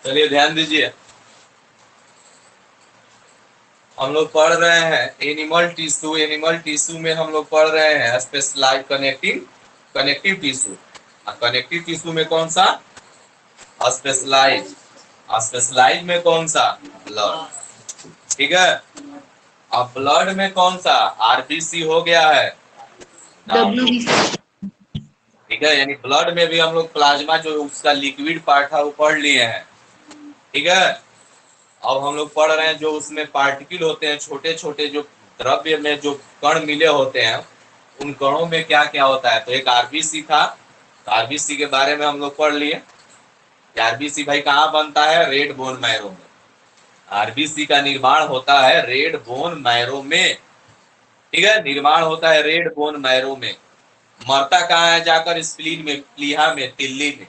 चलिए ध्यान दीजिए, हम लोग पढ़ रहे हैं एनिमल टिश्यू। एनिमल टिश्यू में हम लोग पढ़ रहे हैं specialise connective tissue. Connective tissue में कौन सा? स्पेशलाइज। स्पेशलाइज में कौन सा? ब्लड। ठीक है, अब ब्लड में कौन सा? आरबीसी हो गया है, WBC। ठीक है। यानी ब्लड में भी हम लोग प्लाज्मा जो उसका लिक्विड पार्ट है वो पढ़ लिए हैं, ठीक है। अब हम लोग पढ़ रहे हैं जो उसमें पार्टिकल होते हैं, छोटे छोटे जो द्रव्य में जो कण मिले होते हैं, उन कणों में क्या क्या होता है। तो एक आरबीसी था, आरबीसी के बारे में हम लोग पढ़ लिए। आरबीसी भाई कहाँ बनता है? रेड बोन मैरो में। आरबीसी का निर्माण होता है रेड बोन मैरो में, ठीक है। निर्माण होता है रेड बोन मैरो में। मरता कहाँ है जाकर? स्प्लीन में, प्लीहा में, तिल्ली में।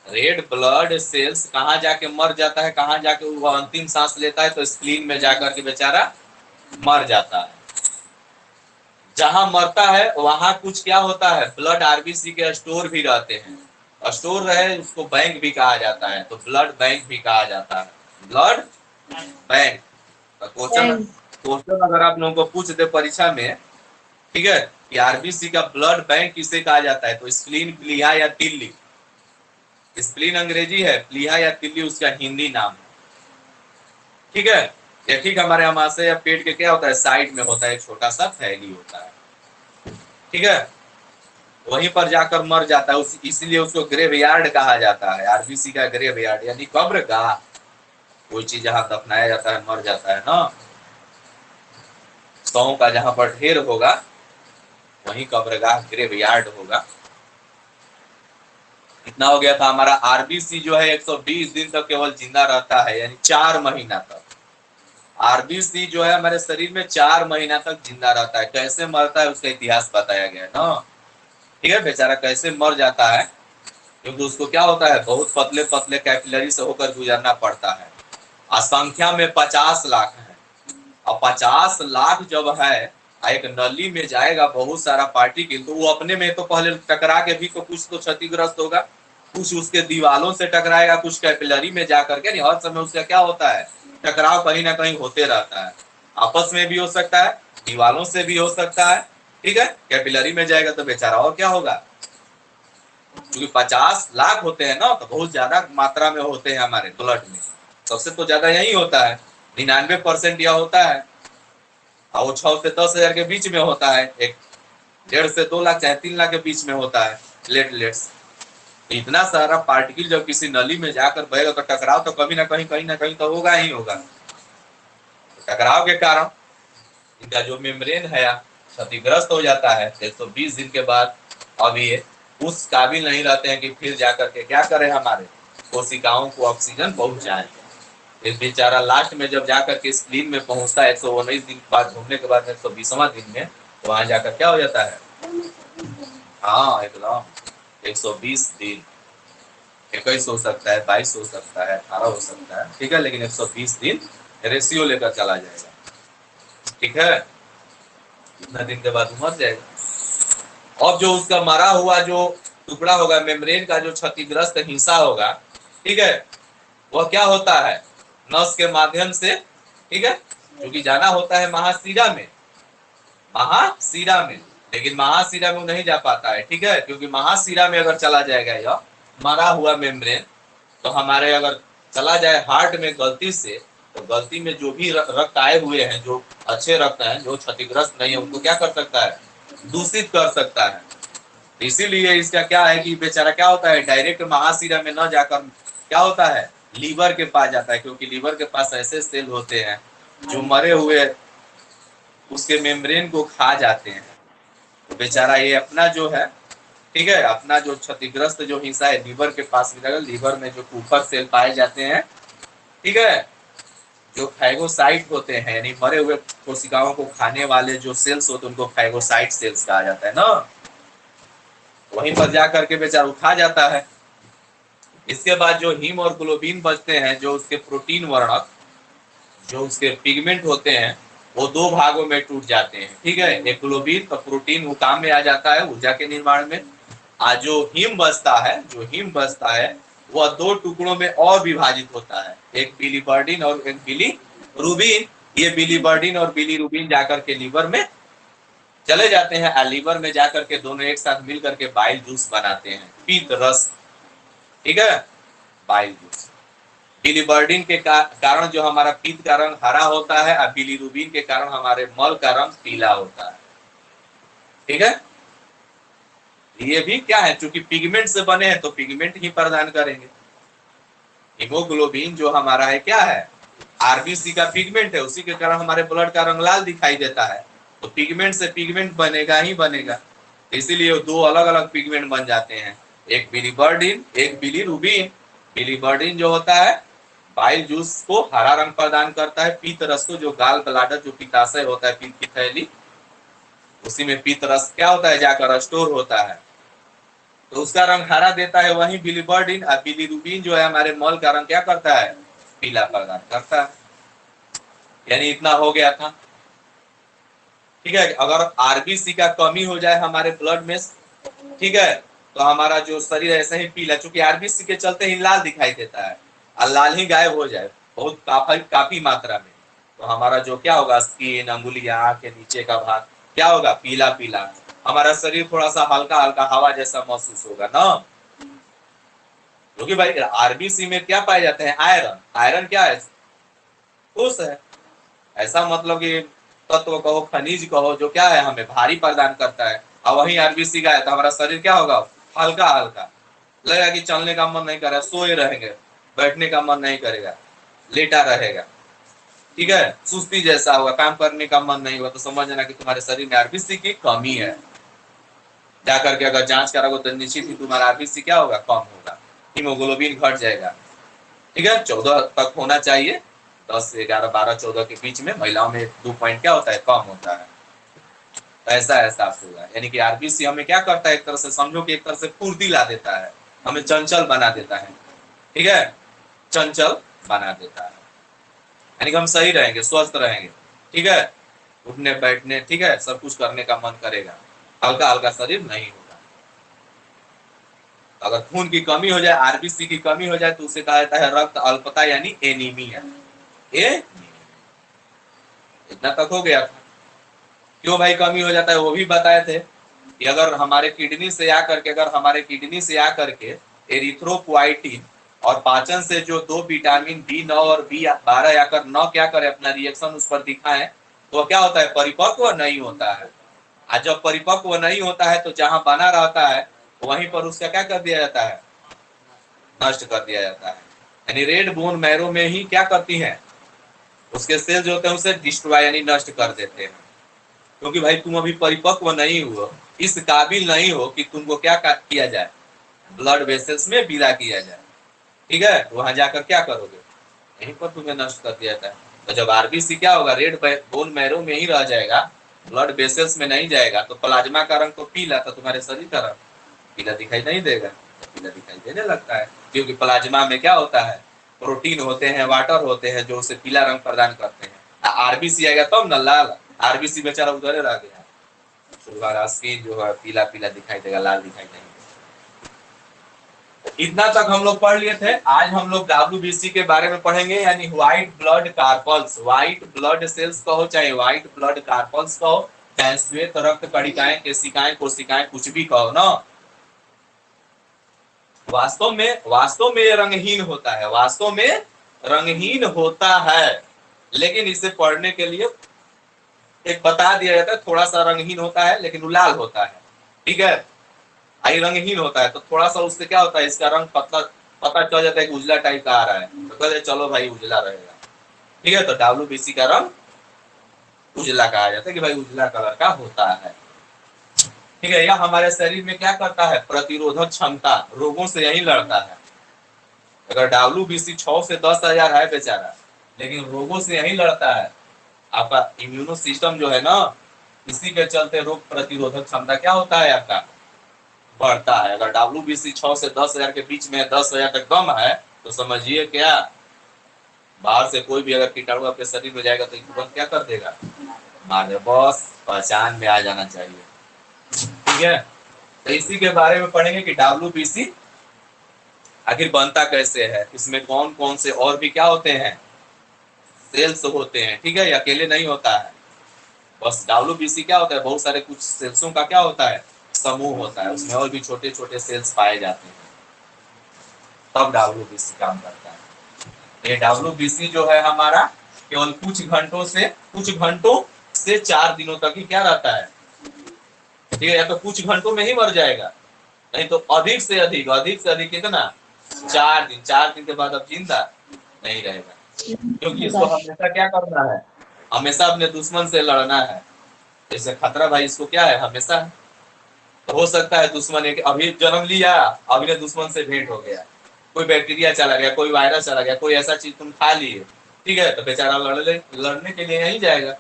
रेड ब्लड सेल्स कहाँ जाके मर जाता है? कहाँ जाके वो अंतिम सांस लेता है? तो स्प्लीन में जाकर के बेचारा मर जाता है। जहां मरता है वहां कुछ क्या होता है? ब्लड आरबीसी के स्टोर भी रहते हैं। स्टोर रहे उसको बैंक भी कहा जाता है, तो ब्लड बैंक भी कहा जाता है, ब्लड बैंक। क्वेश्चन अगर आप लोगों को पूछ दे परीक्षा में, ठीक है, कि आरबीसी का ब्लड बैंक किसे कहा जाता है, तो स्प्लीन, प्लीहा या तिल्ली। स्प्लीन अंग्रेजी है, प्लीहा या तिल्ली उसका हिंदी नाम है, ठीक है। ये ठीक हमारे आमाशय या पेट के क्या होता है? साइड में होता है, एक छोटा सा थैली होता है, ठीक है। वहीं पर जाकर मर जाता है, इसीलिए उसको ग्रेवयार्ड कहा जाता है। आरबीसी का ग्रेवयार्ड यानी कब्रगाह, कोई चीज जहां दफनाया जाता है, मर जाता है ना, शवों का जहां पर ढेर होगा वहीं कब्रगाह, ग्रेवयार्ड होगा। इतना हो गया था हमारा। आरबीसी जो है 120 दिन तक केवल जिंदा रहता है, यानी 4 महीना तक। आरबीसी जो है हमारे शरीर में 4 महीना तक जिंदा रहता है। कैसे मरता है उसका इतिहास बताया गया है ना, ठीक है। बेचारा कैसे मर जाता है, क्योंकि उसको क्या होता है? बहुत पतले पतले कैपिलरी से होकर गुजरना पड़ता है। संख्या में 50 लाख है, और 50 लाख जब है एक नली में जाएगा बहुत सारा पार्टिकल, तो वो अपने में तो पहले टकरा के भी तो कुछ तो क्षतिग्रस्त होगा, कुछ उसके दीवालों से टकराएगा, कुछ कैपिलरी में जाकर के। नहीं, हर समय उसका क्या होता है? टकराव कहीं ना कहीं होते रहता है। आपस में भी हो सकता है, दीवालों से भी हो सकता है, ठीक है। कैपिलरी में जाएगा तो बेचारा और क्या होगा? क्योंकि 50 लाख होते हैं ना, तो बहुत ज्यादा मात्रा में होते हैं हमारे ब्लड में। सबसे तो ज्यादा यही होता है, 99% यह होता है। और वो 6 से 10 हजार के बीच में होता है, एक 1.5 से 2 लाख चाहे 3 लाख के बीच में होता है प्लेटलेट्स। इतना सारा पार्टिकल जब किसी नली में जाकर बहेगा तो टकराव तो कभी ना कहीं तो होगा ही होगा। टकराव के कारण इनका जो मेम्ब्रेन है क्षतिग्रस्त हो जाता है। 120 दिन के बाद अब ये उस काबिल नहीं रहते हैं कि फिर जाकर के क्या करें, हमारे कोशिकाओं को ऑक्सीजन पहुंचाएं। फिर बेचारा लास्ट में जब जाकर के स्प्लीन में पहुंचता है 119 दिन बाद, घूमने के बाद 120वां दिन में, तो वहां जाकर क्या हो जाता है? हाँ एकदम 120 दिन, 21 हो सकता है, 22 हो सकता है, 18 हो सकता है, ठीक है। लेकिन 120 दिन रेशियो लेकर चला जाएगा, ठीक है। इतना दिन के बाद मर जाएगा। अब जो उसका मरा हुआ जो टुकड़ा होगा, मेम्ब्रेन का जो क्षतिग्रस्त हिस्सा होगा, ठीक है, वह क्या होता है? नस के माध्यम से, ठीक है, क्योंकि जाना होता है महाशिरा में, महाशिरा में, लेकिन महाशिरा में नहीं जा पाता है, ठीक है। क्योंकि महाशिरा में अगर चला जाएगा यह मरा हुआ मेम्ब्रेन, तो हमारे अगर चला जाए हार्ट में गलती से, तो गलती में जो भी रक्त आए हुए हैं, जो अच्छे रक्त हैं, जो क्षतिग्रस्त नहीं है, उनको क्या कर सकता है? दूषित कर सकता है। इसीलिए इसका क्या है कि बेचारा क्या होता है? डायरेक्ट महाशिरा में न जाकर क्या होता है? लीवर के पास जाता है, क्योंकि लीवर के पास ऐसे सेल होते हैं जो मरे हुए उसके मेम्ब्रेन को खा जाते हैं। तो बेचारा ये अपना जो है, ठीक है, अपना जो क्षतिग्रस्त जो हिस्सा है लीवर के पास मिलेगा। लीवर में जो कुफर सेल पाए जाते हैं, ठीक है, जो फैगोसाइट होते हैं, यानी मरे हुए कोशिकाओं को खाने वाले जो सेल्स होते हैं उनको फैगोसाइट सेल्स कहा जाता है ना। वहीं पर जाकर के बेचारा उठा जाता है। इसके बाद जो हीम और ग्लोबिन बचते हैं, जो उसके प्रोटीन वर्णक, जो उसके पिगमेंट होते हैं, वो 2 भागों में टूट जाते हैं, ठीक है। एक ग्लोबिन तो प्रोटीन वो काम में आ जाता है ऊर्जा के निर्माण में, आज जो हिम बचता है वह दो टुकड़ों में और विभाजित होता है, एक बिलीवर्डिन और एक बिलीरुबिन। ये बिलीवर्डिन और बिलीरुबिन जाकर के लीवर में चले जाते हैं, लीवर में जाकर के दोनों एक साथ मिल करके बाइल जूस बनाते हैं, पीत रस। ठीक है, बाइल जूस। बिलीवर्डिन के कारण जो हमारा पीत का रंग हरा होता है और बिलीरुबिन के कारण हमारे मल का रंग पीला होता है। ठीक है, ये भी क्या है, चूंकि पिगमेंट से बने हैं तो पिगमेंट ही प्रदान करेंगे। हीमोग्लोबिन जो हमारा है क्या है, आरबीसी का पिगमेंट है, उसी के कारण हमारे ब्लड का रंग लाल दिखाई देता है। तो पिगमेंट से पिगमेंट बनेगा ही बनेगा, इसीलिए दो अलग अलग पिगमेंट बन जाते हैं, एक बिलीवर्डिन एक बिलीरुबिन। बिलीवर्डिन जो होता है बाइल जूस को हरा रंग प्रदान करता है, पीत रस को, जो गाल ब्लाडर जो पित्ताशय होता है, पीत की थैली, उसी में पीत रस क्या होता है जाकर स्टोर होता है, तो उसका रंग हरा देता है वही बिलीवर्डिन। और बिलीरुबिन जो है हमारे मल का रंग क्या करता है, पीला प्रदान करता है। यानी इतना हो गया था। ठीक है, अगर आरबीसी का कमी हो जाए हमारे ब्लड में, ठीक है, तो हमारा जो शरीर ऐसे ही पीला, चूंकि आरबीसी के चलते ही लाल दिखाई देता है, और लाल ही गायब हो जाए बहुत काफी मात्रा में, तो हमारा जो क्या होगा, स्किन, अंगुलियां, आंख के नीचे का भाग क्या होगा, पीला पीला। हमारा शरीर थोड़ा सा हल्का हल्का हवा जैसा महसूस होगा ना, क्योंकि भाई आरबीसी में क्या पाए जाते हैं, आयरन। आयरन क्या है, ठोस है, ऐसा मतलब कि तत्व कहो, खनिज कहो, जो क्या है हमें भारी प्रदान करता है। और वही आरबीसी का है तो हमारा शरीर क्या होगा, हल्का हल्का लगेगा कि चलने का मन नहीं कर रहा, सोए रहेंगे, बैठने का मन नहीं करेगा, लेटा रहेगा। ठीक है, सुस्ती जैसा होगा, काम करने का मन नहीं होगा, तो समझना कि तुम्हारे शरीर में आरबीसी की कमी है। जाकर के अगर जांच कराओगे तो निश्चित ही तुम्हारा आरबीसी क्या होगा, कम होगा, हीमोग्लोबिन घट जाएगा। ठीक है, 14 तक होना चाहिए, 10 से 11, 12, 14 के बीच में। महिलाओं में 2 पॉइंट क्या होता है, कम होता है। ऐसा एहसास होगा, यानी कि आरबीसी हमें क्या करता है, एक तरह से समझो कि एक तरह से फुर्ती ला देता है, हमें चंचल बना देता है। ठीक है, चंचल बना देता है, यानी कि हम सही रहेंगे, स्वस्थ रहेंगे। ठीक है, उठने बैठने, ठीक है, सब कुछ करने का मन करेगा, हल्का हल्का शरीर नहीं होगा। अगर खून की कमी हो जाए, आरबीसी की कमी हो जाए, तो उसे कहा जाता है रक्त अल्पता यानी एनीमिया। इतना तक हो गया था। क्यों भाई कमी हो जाता है वो भी बताए थे कि अगर हमारे किडनी से आकर के एरिथ्रोपोइटिन और पाचन से जो 2 विटामिन B9 और B12 आकर 9 क्या करे, अपना रिएक्शन उस पर दिखाएं, तो क्या होता है, परिपक्व नहीं होता है। आज जब परिपक्व नहीं होता है तो जहां बना रहता है वहीं पर उसका क्या कर दिया जाता है, नष्ट कर दिया जाता है। यानी रेड बोन मैरो में ही क्या करती है, उसके सेल जो होते हैं उसे डिस्ट्रॉय यानी नष्ट कर देते हैं। क्योंकि भाई तुम अभी परिपक्व नहीं हो, इस काबिल नहीं हो कि तुमको क्या किया जाए, ब्लड वेसल्स में विदा किया जाए। ठीक है, तो वहां जाकर क्या करोगे, यहीं पर तुम्हें नष्ट कर दिया जाता है। तो जब आरबीसी क्या होगा, रेड बोन मैरो में ही रह जाएगा, ब्लड वेसल्स में नहीं जाएगा, तो प्लाज्मा का रंग तो पीला था, तुम्हारे शरीर का रंग पीला दिखाई नहीं देगा, तो पीला दिखाई देने लगता है। क्योंकि प्लाज्मा में क्या होता है, प्रोटीन होते हैं, वाटर होते हैं, जो उसे पीला रंग प्रदान करते हैं। आरबीसी आएगा तब न लाल, आरबीसी बेचारा उधर रह गया, तुम्हारा स्किन जो है पीला पीला दिखाई देगा, लाल दिखाई नहीं देगा। इतना तक हम लोग पढ़ लिए थे। आज हम लोग डब्ल्यूबीसी के बारे में पढ़ेंगे, यानी white blood carpals, white blood cells कहो चाहे व्हाइट ब्लड कार्पल्स कहो, चाहे श्वेत रक्त कणिकाएं, केशिकाएं, कोशिकाएं, कुछ भी कहो ना, वास्तव में ये रंगहीन होता है, वास्तव में रंगहीन होता है। लेकिन इसे पढ़ने के लिए एक बता दिया जाता है, थोड़ा सा रंगहीन होता है लेकिन वो लाल होता है। ठीक है, आई रंगहीन होता है तो थोड़ा सा उससे क्या होता है, इसका रंग पता चल जाता है कि उजला टाइप का आ रहा है, तो कहते चलो भाई उजला रहेगा। ठीक है, तो डब्ल्यूबीसी का रंग उजला कहा जाता है कि भाई उजला कलर का होता है। ठीक है, यह हमारे शरीर में क्या करता है, प्रतिरोधक क्षमता, रोगों से यही लड़ता है। अगर डब्ल्यूबीसी 6 से 10,000 है बेचारा, लेकिन रोगों से यही लड़ता है। आपका इम्यूनो सिस्टम जो है ना, इसी के चलते रोग प्रतिरोधक क्षमता क्या होता है, आपका बढ़ता है। अगर डब्ल्यूबीसी 6 से 10,000 के बीच में, 10,000 तक कम है, तो समझिए क्या, बाहर से कोई भी अगर कीटाणु आपके शरीर में जाएगा तो तुरंत क्या कर देगा, मार दे। बस पहचान में आ जाना चाहिए। ठीक है, तो इसी के बारे में पढ़ेंगे कि WBC आखिर बनता कैसे है, इसमें कौन कौन से और भी क्या होते हैं, सेल्स होते हैं। ठीक है, ये अकेले नहीं होता है, बस WBC क्या होता है, बहुत सारे कुछ सेल्सों का क्या होता है, समूह होता है, उसमें और भी छोटे छोटे सेल्स पाए जाते हैं, तब WBC काम करता है। ये WBC जो है हमारा केवल कुछ घंटों से 4 दिनों तक ही क्या रहता है। ठीक है, या तो कुछ घंटों में ही मर जाएगा, नहीं तो अधिक से अधिक कितना, 4 दिन के बाद अब जिंदा नहीं रहेगा, क्योंकि इसको हमेशा क्या करना है, हमेशा अपने दुश्मन से लड़ना है। जैसे खतरा भाई इसको क्या है, हमेशा है। तो हो सकता है दुश्मन एक अभी जन्म लिया, अभी ने दुश्मन से भेंट हो गया, कोई बैक्टीरिया चला गया, कोई वायरस चला गया, कोई ऐसा चीज तुम खा लिए, ठीक है, तो बेचारा लड़ने के लिए यही जाएगा।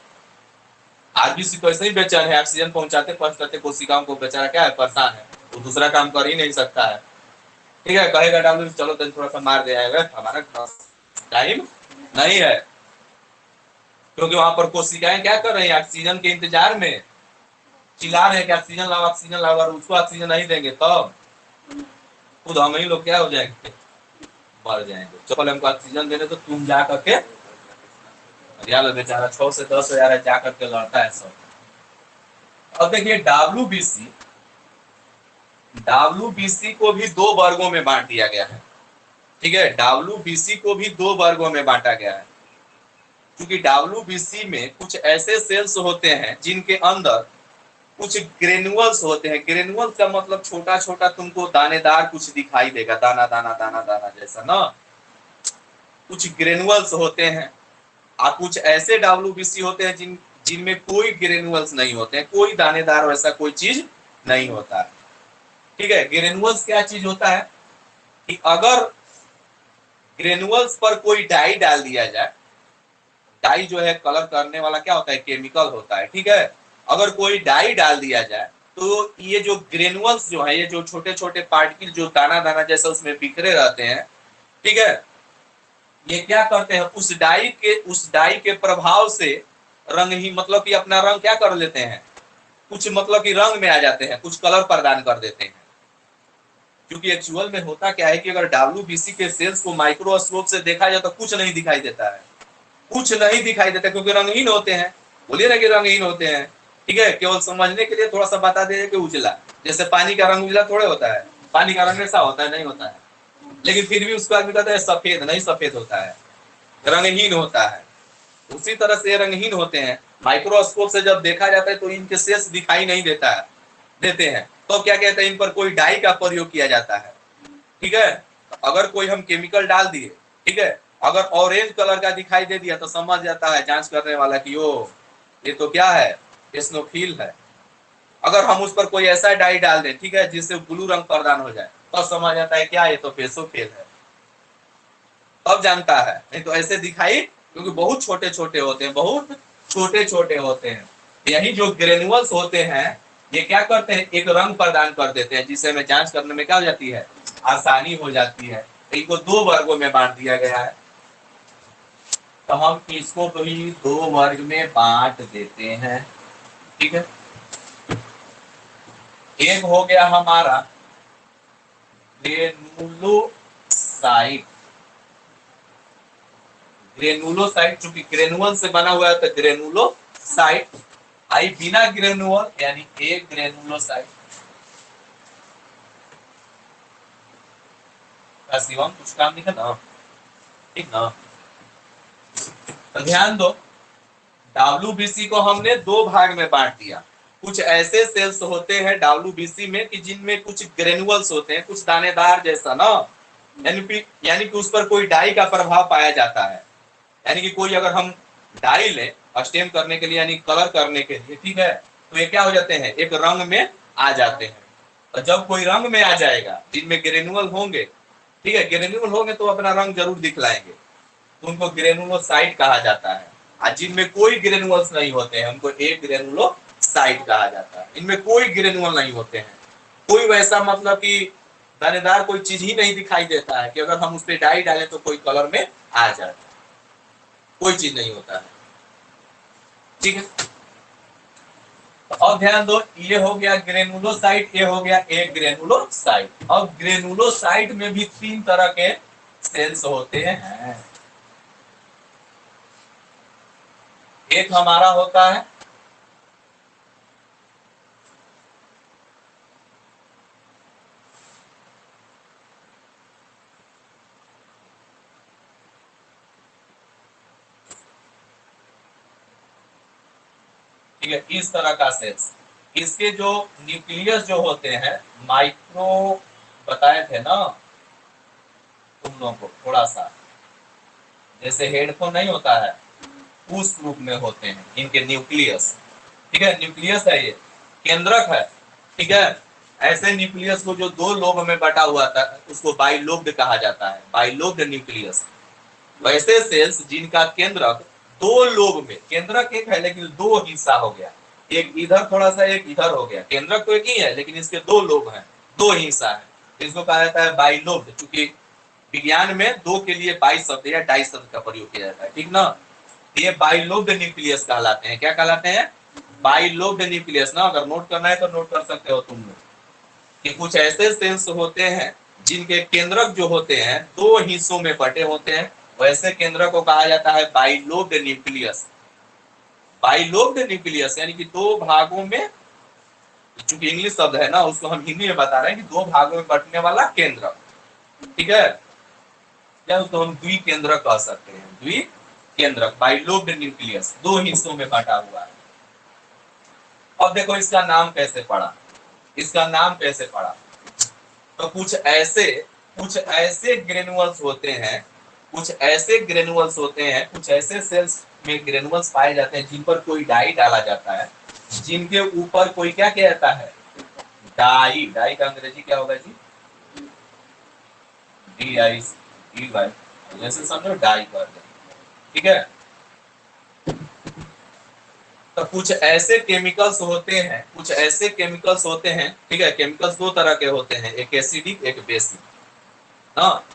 RBC को ऐसे ही बेचैन है, ऑक्सीजन पहुंचाते पहुंचाते कोशिकाओं को, बेचारा क्या है, परेशान है, वो दूसरा काम कर ही नहीं सकता है। ठीक है, कहेगा WBC चलो तो थोड़ा सा मार दे आएगा, हमारा टाइम नहीं है, क्योंकि वहां पर कोशिकाएं क्या कर रही है, ऑक्सीजन के इंतजार में चिल्ला रहे हैं कि ऑक्सीजन लाओ ऑक्सीजन लाओ, अगर उसको ऑक्सीजन नहीं देंगे तब खुद हम ही लोग क्या हो जाएंगे, मर जाएंगे। चलो हमको ऑक्सीजन देने तो तुम जा करके, बेचारा 6 से 10 हजार जा करके लड़ता है सब। अब देखिए WBC को भी 2 वर्गों में बांट दिया गया है। ठीक है, WBC को भी 2 वर्गों में बांटा गया है, क्योंकि WBC में कुछ ऐसे सेल्स होते हैं जिनके अंदर कुछ ग्रेनुअल्स होते हैं। ग्रेनुअल्स का मतलब छोटा छोटा तुमको दानेदार कुछ दिखाई देगा, दाना दाना दाना दाना जैसा ना, कुछ ग्रेनुअल्स होते हैं। और कुछ ऐसे WBC होते हैं जिनमें कोई ग्रेनुअल्स नहीं होते हैं, कोई दानेदार वैसा कोई चीज नहीं होता है। ठीक है, ग्रेनुअल्स क्या चीज होता है कि अगर ग्रेनुअल्स पर कोई डाई डाल दिया जाए, डाई जो है कलर करने वाला क्या होता है, केमिकल होता है। ठीक है, अगर कोई डाई डाल दिया जाए तो ये जो ग्रेनुअल्स जो है, ये जो छोटे छोटे पार्टिकल जो दाना दाना जैसा उसमें बिखरे रहते हैं, ठीक है, ये क्या करते हैं, उस डाई के प्रभाव से रंग ही मतलब कि अपना रंग क्या कर लेते हैं, कुछ मतलब कि रंग में आ जाते हैं, कुछ कलर प्रदान कर देते हैं। क्योंकि एक्चुअल में होता क्या है कि अगर WBC के सेल्स को माइक्रोस्कोप से देखा जाए तो कुछ नहीं दिखाई देता है, कुछ नहीं दिखाई देता, क्योंकि रंगहीन होते हैं। बोलिए ना कि रंगहीन होते हैं। ठीक है, केवल समझने के लिए थोड़ा सा बता दे कि उजला, जैसे पानी का रंग उजला थोड़े होता है, पानी का रंग ऐसा होता है, नहीं होता है, लेकिन फिर भी उसको आदमी कहता है सफेद, नहीं सफेद होता है, रंगहीन होता है। उसी तरह से रंगहीन होते हैं, माइक्रोस्कोप से जब देखा जाता है तो इनके सेल्स दिखाई नहीं देते हैं, तो क्या कहते हैं, इन पर कोई डाई का प्रयोग किया जाता है। ठीक है, अगर कोई हम केमिकल डाल दिए, ठीक है, अगर ऑरेंज कलर का दिखाई दे दिया तो समझ जाता है जांच करने वाला कि ये तो क्या है, एस्नोफिल है। अगर हम उस पर कोई ऐसा डाई डाल दें, ठीक है, जिससे ब्लू रंग प्रदान हो जाए, तो समझ जाता है क्या, ये तो बेसोफिल है, तब जानता है। नहीं तो ऐसे दिखाई, क्योंकि बहुत छोटे छोटे होते हैं, बहुत छोटे छोटे होते हैं। यही जो ग्रेनुअल्स होते हैं, ये क्या करते हैं, एक रंग प्रदान कर देते हैं, जिससे हमें जांच करने में क्या हो जाती है, आसानी हो जाती है। इनको 2 वर्गों में बांट दिया गया है, तो हम इसको भी 2 वर्ग में बांट देते हैं। ठीक है, एक हो गया हमारा ग्रेनुलोसाइट। ग्रेनुलोसाइट चूंकि ग्रेनुअल से बना हुआ है तो ग्रेनुलोसाइट। आई बिना ग्रेनुअल यानी एक ग्रेनुलोसाइट। शिवम कुछ काम नहीं करना, ठीक ना। तो ध्यान दो, WBC को हमने 2 भाग में बांट दिया। कुछ ऐसे सेल्स होते हैं WBC में कि जिनमें कुछ ग्रेनुअल्स होते हैं, कुछ दानेदार जैसा ना, यानी कि उस पर कोई डाई का प्रभाव पाया जाता है। यानी कि कोई अगर हम डाई लें स्टेम करने के लिए, यानी कलर करने के लिए, ठीक है, तो ये क्या हो जाते हैं, एक रंग में आ जाते हैं। और जब कोई रंग में आ जाएगा, जिनमें ग्रेनुअल होंगे, ठीक है, ग्रेनुअल होंगे तो अपना रंग जरूर दिखलाएंगे, तो उनको ग्रेनुलोसाइट कहा जाता है। और जिनमें कोई ग्रेनुअल्स नहीं होते हैं, उनको एक ग्रेनुलोसाइट कहा जाता है। इनमें कोई ग्रेनुअल नहीं होते हैं, कोई वैसा मतलब कि दानेदार कोई चीज ही नहीं दिखाई देता है कि अगर हम उस पर डाई डालें तो कोई कलर में आ जाए, कोई चीज नहीं होता है। ठीक है, तो अब ध्यान दो, ये हो गया ग्रेनुलोसाइट, ये हो गया एक ग्रेनुलोसाइट। अब ग्रेनुलोसाइट में भी तीन तरह के सेल्स होते हैं। एक हमारा होता है ठीक है इस तरह का सेल्स। इसके जो न्यूक्लियस जो होते हैं माइक्रो, बताए थे ना तुम लोगों को थोड़ा सा, जैसे हेडफोन नहीं होता है उस रूप में होते हैं इनके न्यूक्लियस। ठीक है, न्यूक्लियस है ये, केंद्रक है। ठीक है, ऐसे न्यूक्लियस को जो दो लोब में बटा हुआ था उसको बाइलोब्ड कहा जाता है, बाइलोब्ड न्यूक्लियस। वैसे सेल्स जिनका केंद्रक दो लोब में, केंद्रक एक है लेकिन दो हिस्सा हो गया, एक इधर थोड़ा सा एक इधर हो गया, केंद्रक तो एक ही है लेकिन इसके दो लोब हैं, दो हिस्सा है, इसको कहा जाता है बाइलोब्ड। क्योंकि विज्ञान में दो के लिए बाई शब्द या डाई शब्द का प्रयोग किया जाता है, ठीक ना। ये बाइलोब्ड न्यूक्लियस कहलाते हैं। क्या कहलाते हैं? बाइलोब्ड न्यूक्लियस ना। अगर नोट करना है तो नोट कर सकते हो तुम लोग कि कुछ ऐसे सेल्स होते हैं जिनके केंद्रक जो होते हैं दो हिस्सों में बटे होते हैं, वैसे केंद्रक को कहा जाता है बाइलोब्ड न्यूक्लियस। बाइलोब्ड न्यूक्लियस यानी कि दो भागों में, चूंकि इंग्लिश शब्द है ना उसको हम हिंदी में बता रहे हैं कि दो भागों में बटने वाला केंद्रक। ठीक है, या उसको हम द्विकेंद्रक कह सकते हैं, द्विकेंद्रक, बाइलोब्ड न्यूक्लियस, दो हिस्सों में बटा हुआ है। अब देखो इसका नाम कैसे पड़ा, इसका नाम कैसे पड़ा। तो कुछ ऐसे ग्रेनुअल्स होते हैं, कुछ ऐसे ग्रेनुअल्स होते हैं, कुछ ऐसे सेल्स में ग्रेनुअल्स पाए जाते हैं जिन पर कोई डाई डाला जाता है, जिनके ऊपर कोई क्या किया जाता है, डाई। डाई का अंग्रेजी क्या होगा जी? डी आई डी वाई, जैसे समझो डाई कर दे। ठीक है, तो कुछ ऐसे केमिकल्स होते हैं, कुछ ऐसे केमिकल्स होते हैं, ठीक है, केमिकल्स दो तरह के होते हैं, एक एसिडिक एक बेसिक। हाँ,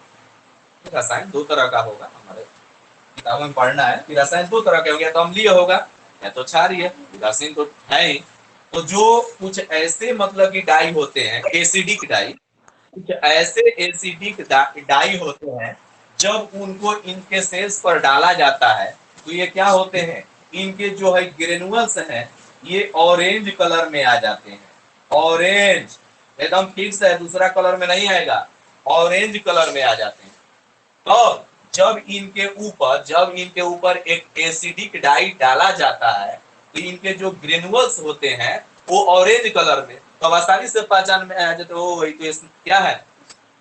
रसायन दो तरह का होगा, हमारे किताबों में पढ़ना है कि रसायन दो तरह के हो गया, तो अम्लीय होगा या तो क्षारीय, उदासीन तो है ही। तो जो कुछ ऐसे मतलब कि डाई होते हैं, एसिडिक डाई, कुछ ऐसे एसिडिक डाई होते हैं, जब उनको इनके सेल्स पर डाला जाता है तो ये क्या होते हैं, इनके जो है ग्रेनुअल्स हैं ये ऑरेंज कलर में आ जाते हैं। ऑरेंज एकदम फिक्स है, दूसरा कलर में नहीं आएगा, ऑरेंज कलर में आ जाते हैं। तो जब इनके ऊपर एक एसिडिक डाई डाला जाता है तो इनके जो ग्रेनुअल्स होते हैं वो ऑरेंज कलर में, तो आसानी से पहचान में आ जाते हो वही तो क्या है,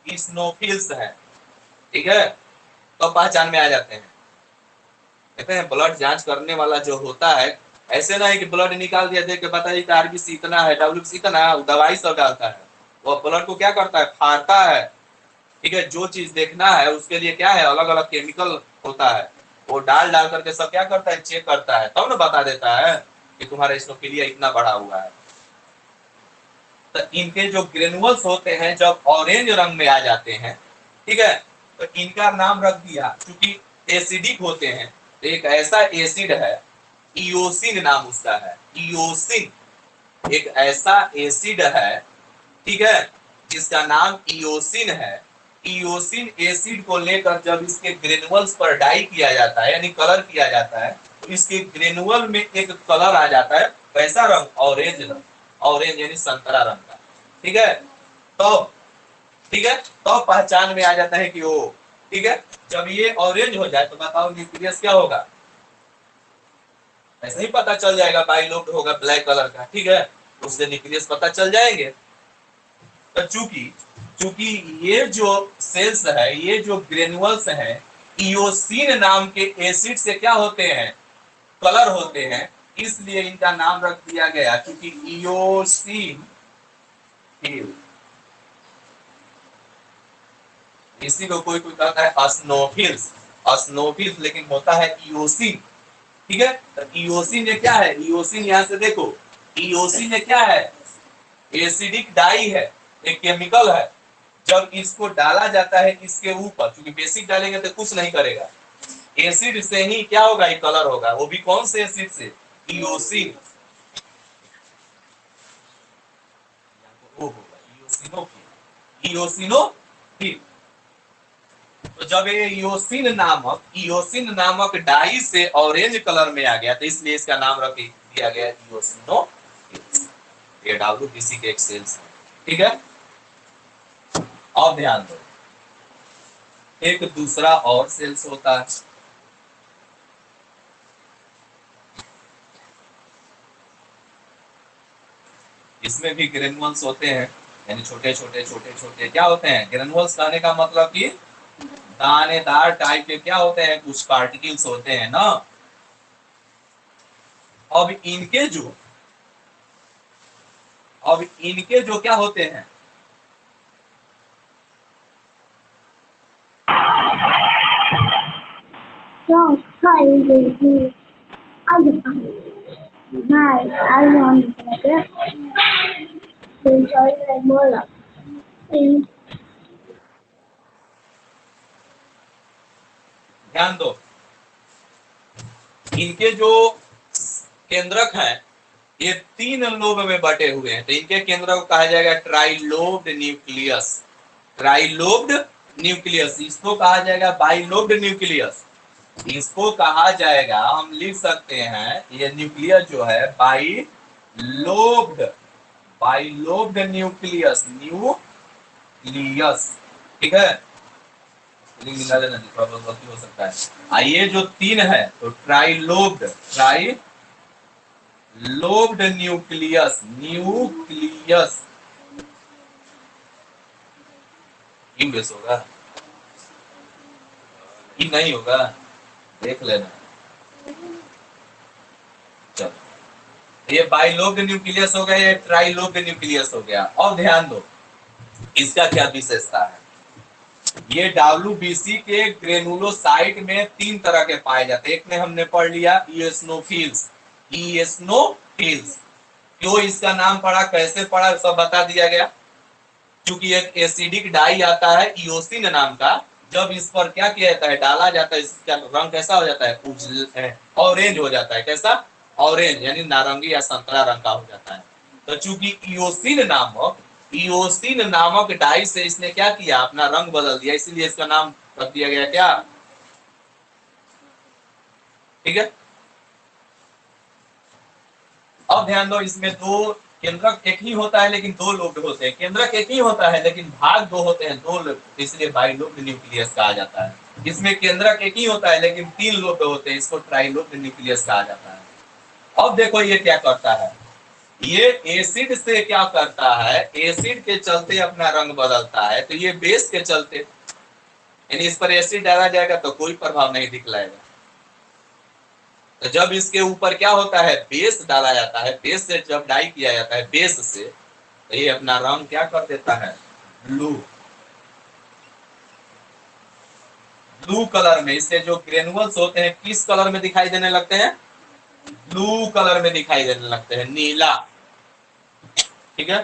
स्नोफिल्स है। ठीक है, तो पहचान में आ जाते हैं। कहते हैं ब्लड जांच करने वाला जो होता है, ऐसे ना है कि ब्लड निकाल दिया देख के बताइए कि आरबीसी इतना है, डब्ल्यूबीसी इतना है, दवाई सब डालता है, वो ब्लड को क्या करता है, फाड़ता है। ठीक है, जो चीज देखना है उसके लिए क्या है, अलग अलग केमिकल होता है, वो डाल डाल करके सब क्या करता है, चेक करता है, तब ना बता देता है कि तुम्हारा स्नोफिलिया इतना बढ़ा हुआ है। तो इनके जो ग्रेनुअल्स होते हैं जब ऑरेंज रंग में आ जाते हैं, ठीक है, तो इनका नाम रख दिया, क्योंकि एसिडिक होते हैं, तो एक ऐसा एसिड है, इयोसिन नाम उसका है, इयोसिन एक ऐसा एसिड है, ठीक है, जिसका नाम इयोसिन है। इयोसिन एसिड को लेकर जब इसके ग्रेनुअल्स पर डाई किया जाता है यानी कलर किया जाता है, तो इसके ग्रेनुअल में एक कलर आ जाता है, कैसा रंग, ऑरेंज रंग, ऑरेंज यानी संतरा रंग का। ठीक है, तो ठीक है, तो पहचान में आ जाता है कि वो, ठीक है, जब ये ऑरेंज हो जाए तो बताओ न्यूक्लियस क्या होगा, ऐसे ही पता चल जाएगा, बाइलोब्ड होगा ब्लैक कलर का। ठीक है, उससे न्यूक्लियस पता चल जाएंगे। तो चूंकि चूंकि ये जो सेल्स है, ये जो ग्रेनुअल्स हैं, इयोसिन नाम के एसिड से क्या होते हैं, कलर होते हैं, इसलिए इनका नाम रख दिया गया, क्योंकि इयोसिन, इसी को कोई कोई कहता है अस्नोफिल्स, अस्नोफिल्स लेकिन होता है इयोसिन। ठीक है, तो इयोसिन ये क्या है, इयोसिन यहां से देखो, इयोसिन ये क्या है, एसिडिक डाई है, एक केमिकल है। जब इसको डाला जाता है इसके ऊपर, क्योंकि बेसिक डालेंगे तो कुछ नहीं करेगा, एसिड से ही क्या होगा, ये कलर होगा, वो भी कौन से एसिड से, इयोसिन। वो होगा इयोसिनोफिल। इयोसिनोफिल। तो जब ये इयोसिन नामक डाई से ऑरेंज कलर में आ गया तो इसलिए इसका नाम रख दिया गया इयोसिनोफिल। ये डब्ल्यूबीसी के एक सेल्स है, ठीक है। अब ध्यान दो, एक दूसरा और सेल्स होता है, इसमें भी ग्रेनुअल्स होते हैं, यानी छोटे छोटे छोटे छोटे क्या होते हैं ग्रेनुअल्स। कहने का मतलब कि दानेदार टाइप के क्या होते हैं, कुछ पार्टिकल्स होते हैं ना। अब इनके जो क्या होते हैं, ध्यान दो, इनके जो केंद्रक हैं ये 3 लोब में बटे हुए हैं, तो इनके केंद्रक को कहा जाएगा ट्राइलोब्ड न्यूक्लियस। ट्राइलोब्ड न्यूक्लियस, इसको कहा जाएगा बाइलोब्ड न्यूक्लियस। इसको कहा जाएगा, हम लिख सकते हैं ये न्यूक्लियस जो है बाइलोब्ड, बाइलोब्ड न्यूक्लियस, न्यूक्लियस, ठीक है। निकाल लेना, थोड़ा बहुत गलती हो सकता है। आइए जो 3 है तो ट्राइलोब्ड, ट्राइलोब्ड न्यूक्लियस, न्यूक्लियस इंग्लिश होगा, ये नहीं होगा, देख लेना। चलो, ये बाइलोब्ड न्यूक्लियस हो गया, ये ट्राइलोब्ड न्यूक्लियस हो गया। और ध्यान दो इसका क्या विशेषता है, ये डब्ल्यूबीसी के ग्रेनुलोसाइट में 3 तरह के पाए जाते हैं। एक में हमने पढ़ लिया इयोसिनोफिल्स, इयोसिनोफिल्स। क्यों इसका नाम पड़ा, कैसे पड़ा, सब बता दिया गया। क्योंकि एक एसिडिक डाई आता है इयोसिन नाम का, जब इस पर क्या किया जाता है, डाला जाता है, इसका रंग कैसा हो जाता है, उजला ऑरेंज हो जाता है। कैसा, ऑरेंज, यानी नारंगी या संतरा रंग का हो जाता है। तो चूंकि इयोसिन नामक डाई से इसने क्या किया, अपना रंग बदल दिया, इसीलिए इसका नाम रख दिया गया क्या, ठीक है। अब ध्यान दो, इसमें 2 केंद्रक एक ही होता है लेकिन 2 लोब होते हैं। केंद्रक एक ही होता है लेकिन भाग 2 होते हैं, 2 लोब, इसलिए बाइलोब्ड न्यूक्लियस कहा जाता है। इसमें केंद्रक एक ही होता है लेकिन 3 लोब होते हैं, इसको ट्राइलोब्ड न्यूक्लियस कहा जाता है। अब देखो ये क्या करता है, ये एसिड से क्या करता है, एसिड के चलते अपना रंग बदलता है। तो ये बेस के चलते, यानी इस पर एसिड डाला जाएगा तो कोई प्रभाव नहीं दिखलाएगा। तो जब इसके ऊपर क्या होता है, बेस डाला जाता है, बेस से जब डाई किया जाता है बेस से, तो ये अपना रंग क्या कर देता है, ब्लू, ब्लू कलर में। इससे जो ग्रेनुअल्स होते हैं किस कलर में दिखाई देने लगते हैं, ब्लू कलर में दिखाई देने लगते हैं, नीला, ठीक है।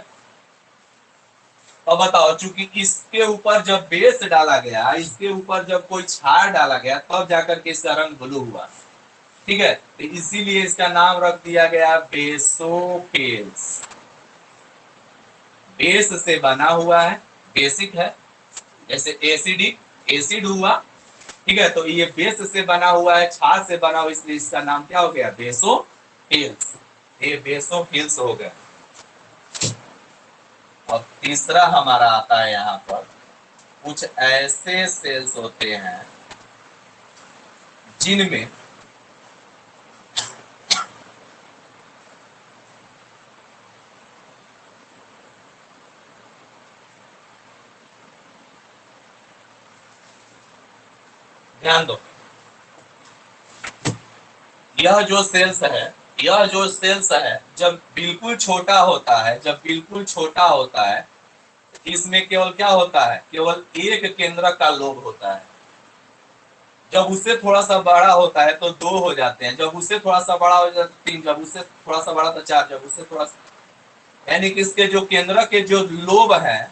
अब बताओ, चूंकि इसके ऊपर जब बेस डाला गया, इसके ऊपर जब कोई क्षार डाला गया, तब जाकर के इसका रंग ब्लू हुआ, ठीक है। तो इसीलिए इसका नाम रख दिया गया बेसोफिल्स। बेस से बना हुआ है, बेसिक है, जैसे एसिडिक एसिड हुआ, ठीक है। तो ये बेस से बना हुआ है, क्षार से बना हुआ, इसलिए इसका नाम क्या हो गया, बेसोफिल्स। ये बेसोफिल्स हो गया। और तीसरा हमारा आता है यहाँ पर, कुछ ऐसे सेल्स होते हैं जिनमें ध्यान दो, यह जो सेल्स है जब बिल्कुल छोटा होता है, जब बिल्कुल छोटा होता है, इसमें केवल क्या होता है, केवल एक केंद्रक का लोब होता है। जब उससे थोड़ा सा बड़ा होता है तो 2 हो जाते हैं, जब उससे थोड़ा सा बड़ा हो जाता है 3, जब उससे थोड़ा सा बड़ा तो 4, जब उससे थोड़ा सा, यानी कि इसके जो केंद्रक के जो लोब है,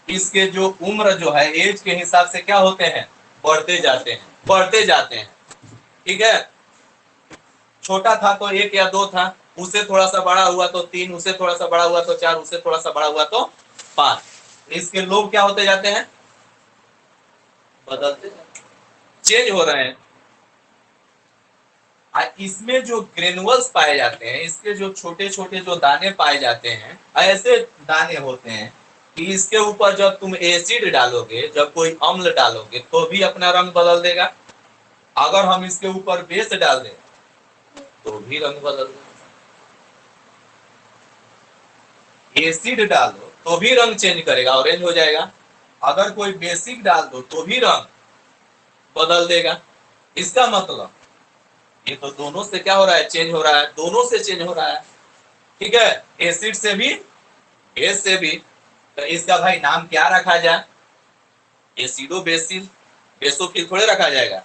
इसके जो उम्र जो है एज के हिसाब से क्या होते हैं, बढ़ते जाते हैं, ठीक है। छोटा था तो 1 या 2 था, उससे थोड़ा सा बड़ा हुआ तो 3, उससे थोड़ा सा बड़ा हुआ तो 4, उससे थोड़ा सा बड़ा हुआ तो 5। इसके लोग क्या होते जाते हैं, बदलते चेंज हो रहे हैं। इसमें जो ग्रेनुअल्स पाए जाते हैं, इसके जो छोटे छोटे जो दाने पाए जाते हैं, ऐसे दाने होते हैं कि इसके ऊपर जब तुम एसिड डालोगे, जब कोई अम्ल डालोगे तो भी अपना रंग बदल देगा। अगर हम इसके ऊपर बेस डाल दें तो भी रंग बदल देगा। एसिड डालो तो भी रंग चेंज करेगा, ऑरेंज हो जाएगा। अगर कोई बेसिक डाल दो तो भी रंग बदल देगा। इसका मतलब ये तो दोनों से क्या हो रहा है, चेंज हो रहा है, दोनों से चेंज हो रहा है। ठीक है, एसिड से भी बेस से भी। तो इसका भाई नाम क्या रखा जाए, एसिडो बेसिल, बेसोफिल थोड़े रखा जाएगा।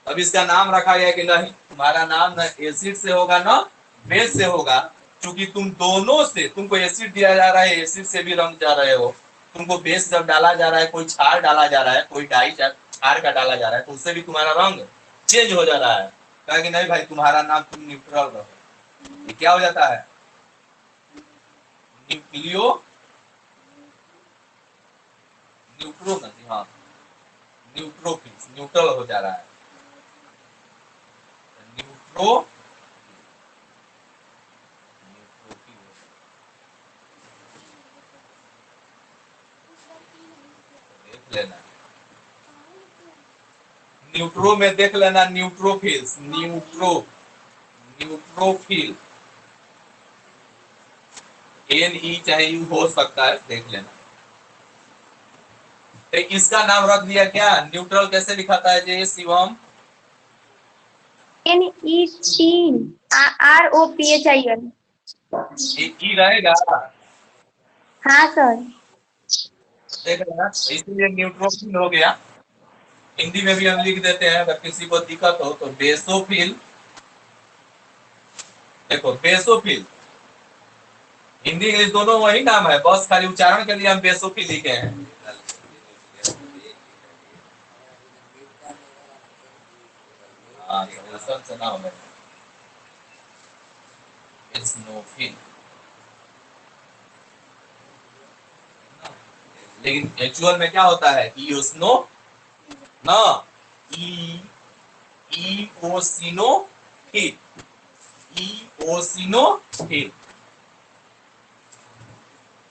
अब इसका नाम रखा गया कि नहीं, तुम्हारा नाम न एसिड से होगा न बेस से होगा, क्योंकि तुम दोनों से, तुमको एसिड दिया जा रहा है, एसिड से भी रंग जा रहे हो। तुमको बेस जब डाला जा रहा है, कोई क्षार डाला जा रहा है, कोई डाई क्षार का डाला जा रहा है, तो उससे भी तुम्हारा रंग चेंज हो जा रहा है। कहा कि नहीं भाई तुम्हारा नाम तुम न्यूट्रल रहो, ये क्या हो जाता है, न्यूक्लियो न्यूट्रो नहीं, हाँ न्यूट्रोफिल्स, न्यूट्रल हो जा रहा है, न्यूट्रो देख लेना, न्यूट्रो में देख लेना, न्यूट्रोफिल्स, न्यूट्रोफिल, NE चाहे यू हो सकता है, देख लेना। तो इसका नाम रख दिया क्या, न्यूट्रल कैसे लिखाता है जय शिवम, NECROPHIL। ई रहेगा। हाँ सर। देख लेना, इसीलिए न्यूट्रोफिल हो गया। हिंदी में भी हम लिख देते हैं, अगर किसी को दिक्कत हो तो बेसोफिल। देखो बेसोफिल, हिंदी इंग्लिश दोनों वही नाम है, बस खाली उच्चारण के लिए हम बेसोफिल लिखे हैं। हाँ, से ना हो, एस्नोफिल। लेकिन एक्चुअल में क्या होता है, ईओस्नो ना, ईओसिनोफिल, ईओसिनोफिल।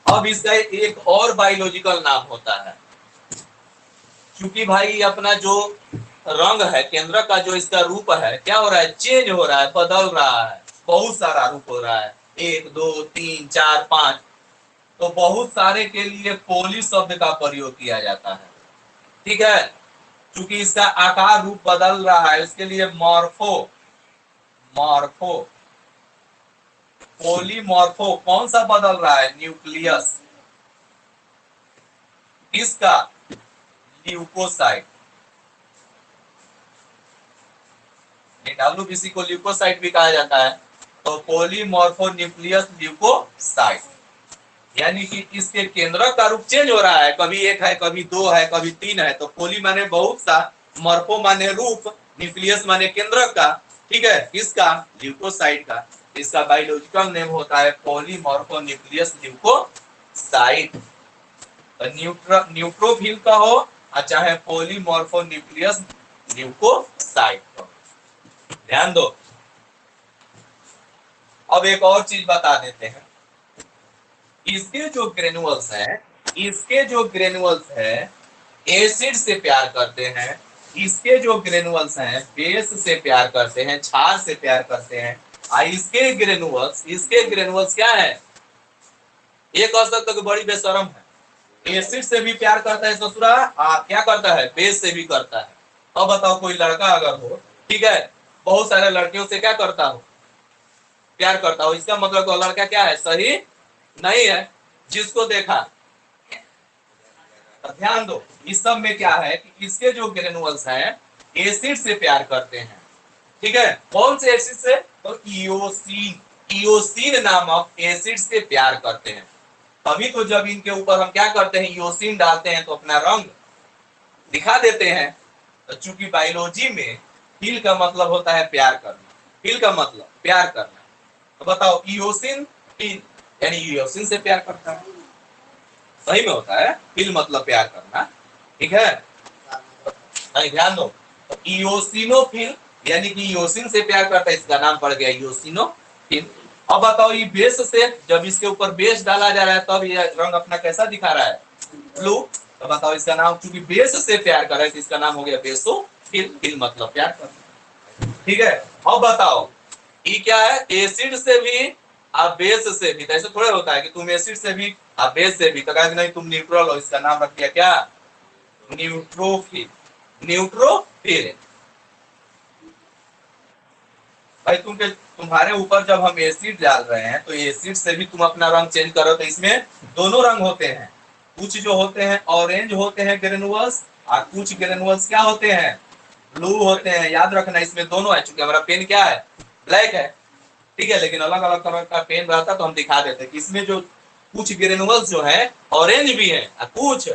अब इसका एक और बायोलॉजिकल नाम होता है, क्योंकि भाई अपना जो रंग है, केंद्रक का जो इसका रूप है, क्या हो रहा है, चेंज हो रहा है, बदल रहा है, बहुत सारा रूप हो रहा है, 1 2 3 4 5। तो बहुत सारे के लिए पोली शब्द का प्रयोग किया जाता है। ठीक है, क्योंकि इसका आकार रूप बदल रहा है, इसके लिए मॉर्फो, मॉर्फो, पोलीमॉर्फो कौन सा बदल रहा है, न्यूक्लियस, इसका ल्यूकोसाइट, डब्ल्यूबीसी को ल्यूकोसाइट भी कहा जाता है। तो पोलीमॉर्फो न्यूक्लियस ल्यूकोसाइट, यानी कि इसके केंद्रक का रूप चेंज हो रहा है, कभी 1 है, कभी 2 है, कभी 3 है। तो पोली माने बहुत सा, मॉर्फो माने रूप, न्यूक्लियस माने केंद्रक का। ठीक है, किसका, ल्यूकोसाइट का। इसका बायोलॉजिकल नेम होता है पॉलीमॉर्फो न्यूक्लियस ल्यूकोसाइट। न्यूट्रोफिल का हो चाहे पॉलीमॉर्फो न्यूक्लियस ल्यूकोसाइट का, ध्यान दो। अब एक और चीज बता देते हैं, इसके जो ग्रेनुअल्स हैं, इसके जो ग्रेनुअल्स हैं एसिड से प्यार करते हैं, इसके जो ग्रेनुअल्स हैं बेस से प्यार करते हैं, क्षार से प्यार करते हैं। इसके ग्रेनुअल्स क्या है, एक कह सकते हो कि बड़ी बेशरम है, एसिड से भी प्यार करता है ससुरा, क्या करता है, बेस से भी करता है। अब बताओ कोई लड़का अगर हो, ठीक है, बहुत सारे लड़कियों से क्या करता हो, प्यार करता हो, इसका मतलब तो लड़का क्या है, सही नहीं है। जिसको देखा, ध्यान दो, इस सब में क्या है कि इसके जो ग्रेनुअल्स हैं एसिड से प्यार करते हैं। ठीक है, कौन से एसिड से, तो इओसिन, इओसिन नामक एसिड से प्यार करते हैं। तभी तो जब इनके ऊपर हम क्या करते हैं, इओसिन डालते हैं तो अपना रंग दिखा देते हैं। तो चूंकि बायोलॉजी में फील का मतलब होता है प्यार करना, फील का मतलब प्यार करना, तो बताओ इयोसिन फिल, यानी इयोसिन से प्यार करता है, सही में होता है, फिल मतलब प्यार करना, ठीक है, नहीं ध्यान दो, तो इयोसिनोफिल यानी कि इयोसिन से प्यार करता है, इसका नाम पड़ गया इयोसिनोफिल। अब बताओ ये बेस से, जब इसके ऊपर बेस डाला जा रहा है तब ये रंग अपना कैसा दिखा रहा है, ब्लू। तो बताओ इसका नाम, क्योंकि बेस से प्यार कर रहा है तो इसका नाम हो गया बेसोफिल, फिल मतलब प्यार करना, ठीक है। अब बताओ ये क्या है, एसिड से भी आप बेस से भी, तो ऐसे थोड़े होता है कि तुम एसिड से भी आप बेस से भी, तो कहा नहीं तुम न्यूट्रल हो, इसका नाम रख दिया क्या, न्यूट्रोफिल, न्यूट्रोफिल। भाई तुम्हारे ऊपर जब हम एसिड डाल रहे हैं तो एसिड से भी तुम अपना रंग चेंज करो, तो इसमें दोनों रंग होते हैं, कुछ जो होते हैं ऑरेंज होते हैं ग्रेनुअल्स, और कुछ ग्रेनुअल्स क्या होते हैं, ब्लू होते हैं, याद रखना इसमें दोनों है, चूंकि हमारा पेन क्या है, ब्लैक है, ठीक है, लेकिन अलग अलग कलर का पेन रहता तो हम दिखा देते कि इसमें जो कुछ ग्रेनुअल्स जो है ऑरेंज भी है और कुछ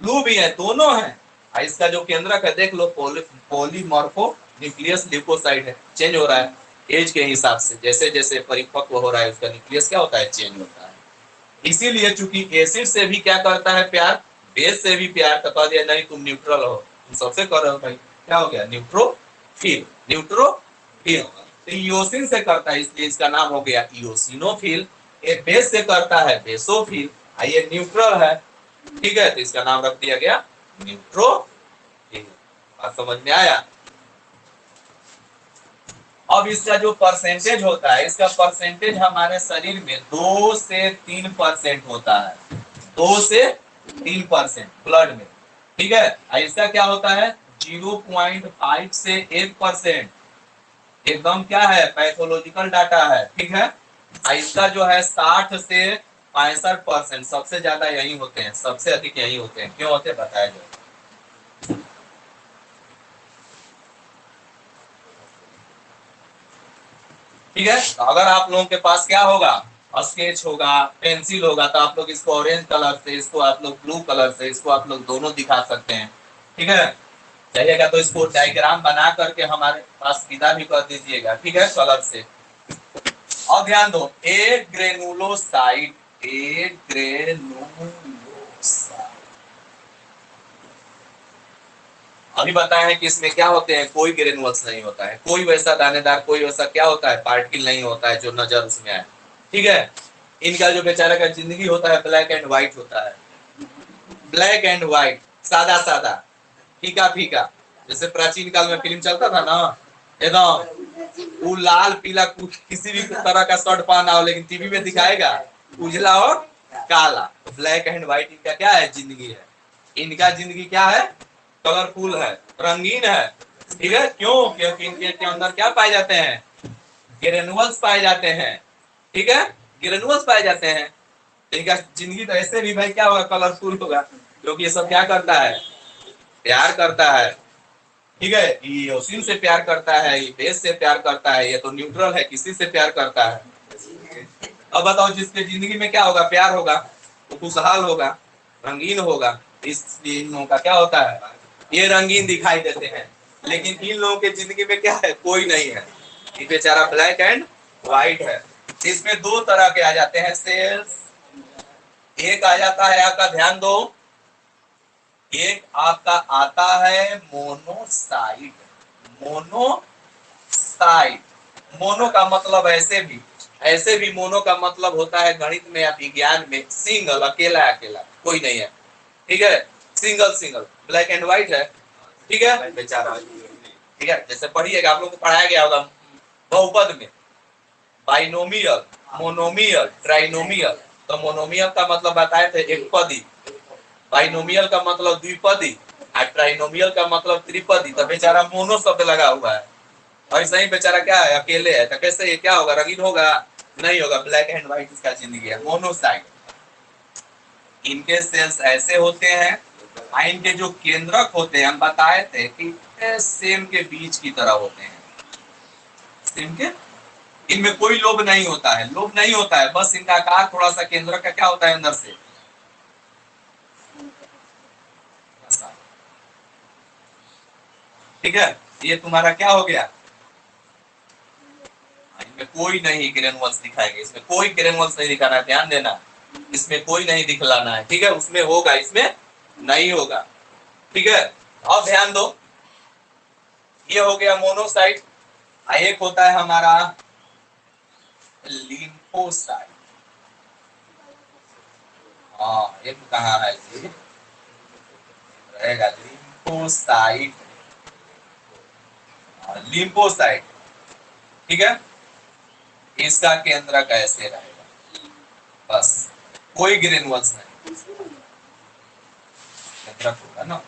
ब्लू भी है, दोनों है। इसका जो केंद्रक है देख लो, पॉलीमॉर्फो न्यूक्लियस ल्यूकोसाइड है, चेंज हो रहा है एज के हिसाब से, जैसे जैसे परिपक्व हो रहा है उसका न्यूक्लियस क्या होता है, चेंज होता है। इसीलिए चूंकि एसिड से भी क्या करता है प्यार, बेस से भी प्यार, तो कह दिया नहीं तुम न्यूट्रल हो, तुम सबसे कर रहे हो भाई, क्या हो गया, न्यूट्रोफिल, न्यूट्रोफिल। तो इयोसिन से करता है इसलिए इसका नाम हो गया इयोसिनोफिल, ये बेस से करता है बेसोफिल, ये न्यूट्रल है, ठीक है, तो इसका नाम रख दिया गया न्यूट्रोफिल। बात समझ में आया। अब इसका जो परसेंटेज होता है, इसका परसेंटेज हमारे शरीर में 2 से 3% होता है, 2 से 3% ब्लड में, ठीक है। इसका क्या होता है 0.5 से 1%, एकदम क्या है पैथोलॉजिकल डाटा है, ठीक है। इसका जो है 60 से 65%, सबसे ज्यादा यही होते हैं, सबसे अधिक यही होते हैं, क्यों होते हैं बताया जाए। ठीक है, तो अगर आप लोगों के पास क्या होगा, स्केच होगा, पेंसिल होगा, तो आप लोग इसको ऑरेंज कलर से, इसको आप लोग ब्लू कलर से, इसको आप लोग दोनों दिखा सकते हैं, ठीक है। चाहिएगा तो इसको डायग्राम बना करके हमारे पास विदा भी कर दीजिएगा, ठीक है, कलर से। और ध्यान दो, ए ग्रेनुलोसाइट, ए ग्रेनुलोसाइट, अभी बताए हैं कि इसमें क्या होते हैं, कोई ग्रेनुअल्स नहीं होता है, कोई वैसा दानेदार, कोई वैसा क्या होता है पार्टिकल नहीं होता है जो नजर उसमें आए, ठीक है। इनका जो बेचारा का जिंदगी होता है ब्लैक एंड व्हाइट होता है, ब्लैक एंड व्हाइट, सादा सादा, फीका फीका, जैसे प्राचीन काल में फिल्म चलता था ना, एकदम वो लाल पीला किसी भी तरह का शर्ट पहना हो, लेकिन टीवी में दिखाएगा उजला और काला, ब्लैक एंड व्हाइट इनका क्या है, जिंदगी है। इनका जिंदगी क्या है, कलरफुल है, रंगीन है, ठीक है, क्यों, क्योंकि इनके के अंदर क्या पाए जाते हैं, ग्रेनुअल्स पाए जाते हैं, ठीक है, ग्रेनुअल्स पाए जाते हैं। इनका जिंदगी तो ऐसे भी भाई क्या होगा, कलरफुल होगा, क्योंकि ये सब क्या करता है, प्यार करता है, ठीक है, ये ओसिन से प्यार करता है, ये बेस से प्यार करता है, ये तो न्यूट्रल है, किसी से प्यार करता है। अब बताओ जिसके जिंदगी में क्या होगा, प्यार होगा, वो खुशहाल होगा, रंगीन होगा, इसलिए इन लोगों का क्या होता है, ये रंगीन दिखाई देते हैं। लेकिन इन लोगों के जिंदगी में क्या है, कोई नहीं है, ये बेचारा ब्लैक एंड व्हाइट है। इसमें दो तरह के आ जाते हैं सेल्स, एक आ जाता है आपका, ध्यान दो, एक आपका आता है मोनोसाइट, मोनोसाइट, मोनो का मतलब ऐसे भी मोनो का मतलब होता है गणित में या विज्ञान में सिंगल, अकेला अकेला, कोई नहीं है, ठीक है, single single, black and white है, ठीक है बेचारा, ठीक है, जैसे पढ़िएगा आप लोग को पढ़ाया गया होगा बहुपद में, बाइनोमियल, मोनोमियल, ट्राइनोमियल। तो मोनोमियल का मतलब बताए थे एक पदी, बाइनोमियल का मतलब द्विपदी, और ट्राइनोमियल का मतलब त्रिपदी। तो बेचारा मोनो शब्द लगा हुआ है, और ऐसा ही बेचारा क्या है, अकेले है, तो कैसे ये क्या होगा, रंगीन होगा, नहीं होगा, ब्लैक एंड व्हाइट इसका जिंदगी है, मोनोसाइट। इनके सेल्स ऐसे होते हैं, इनके जो केंद्रक होते हैं हम बताए थे कि सेम के बीच की तरह होते हैं, सेम के, इनमें कोई लोब नहीं होता है, लोब नहीं होता है, बस इनका आकार थोड़ा सा केंद्रक का क्या होता है अंदर से, ठीक है। ये तुम्हारा क्या हो गया, इसमें कोई नहीं ग्रेनुअल्स दिखाएंगे, इसमें कोई ग्रेनुअल्स नहीं दिखाना है, ध्यान देना, इसमें कोई नहीं दिखलाना है, ठीक है, उसमें होगा, इसमें नहीं होगा, ठीक है। अब ध्यान दो, ये हो गया मोनोसाइट। एक होता है हमारा लिम्फोसाइट। हाँ, एक कहाँ है जी, रहेगा लिम्फोसाइट, लिम्फोसाइट, ठीक है। इसका केंद्रक ऐसे रहेगा, बस कोई ग्रेनुअल्स नहीं, केंद्रक होगा ना,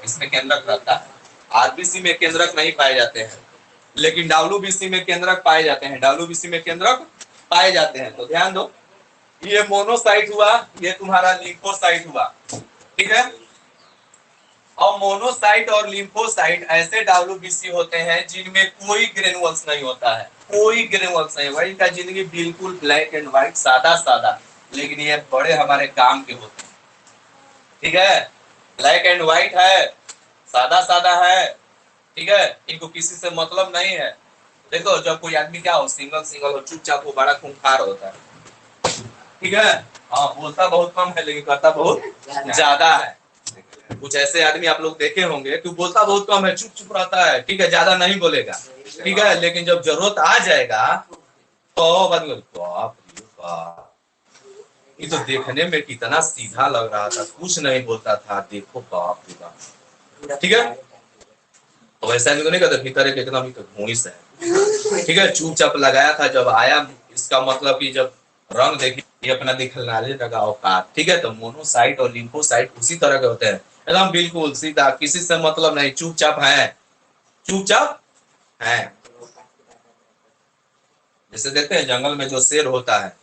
इसमें केंद्रक रहता है। आरबीसी में केंद्रक नहीं पाए जाते हैं, लेकिन डब्ल्यूबीसी में केंद्रक पाए जाते हैं, डब्ल्यूबीसी में केंद्रक पाए जाते हैं। तो ध्यान दो, ये मोनोसाइट हुआ, ये तुम्हारा लिम्फोसाइट हुआ, ठीक है। और मोनोसाइट और लिम्फोसाइट ऐसे डब्ल्यूबीसी होते हैं जिनमें कोई ग्रेनुअल्स नहीं होता है, कोई ग्रेनुअल्स नहीं, वही का जिंदगी बिल्कुल ब्लैक एंड व्हाइट, सादा सादा, लेकिन ये बड़े हमारे काम के होते हैं, ठीक है। ब्लैक एंड व्हाइट है, सादा सादा है, ठीक है, इनको किसी से मतलब नहीं है। देखो जब कोई आदमी क्या हो, सिंगल सिंगल हो, चुपचाप हो, बड़ा खूंखार होता है, ठीक है। हाँ, बोलता बहुत कम है लेकिन करता बहुत ज्यादा है। कुछ ऐसे आदमी आप लोग देखे होंगे कि बोलता बहुत कम है, चुप चुप रहता है, ठीक है, ज्यादा नहीं बोलेगा, ठीक है, लेकिन जब जरूरत आ जाएगा तो बात बाप रे बाप, ये तो देखने में कितना सीधा लग रहा था, कुछ नहीं बोलता था, देखो बाप रे बाप, ठीक है। तो वैसा नहीं, तो नहीं कहते भीतर एक एकदम भूस है, ठीक है, चुपचाप लगाया था, जब आया इसका मतलब कि जब रंग देखी ये अपना दिखलाने लगा औकात, ठीक है। तो मोनोसाइट और लिम्फोसाइट उसी तरह के होते हैं, एकदम बिल्कुल सीधा, किसी से मतलब नहीं, चुपचाप है, चुपचाप है। जैसे देखते हैं जंगल में जो शेर होता है,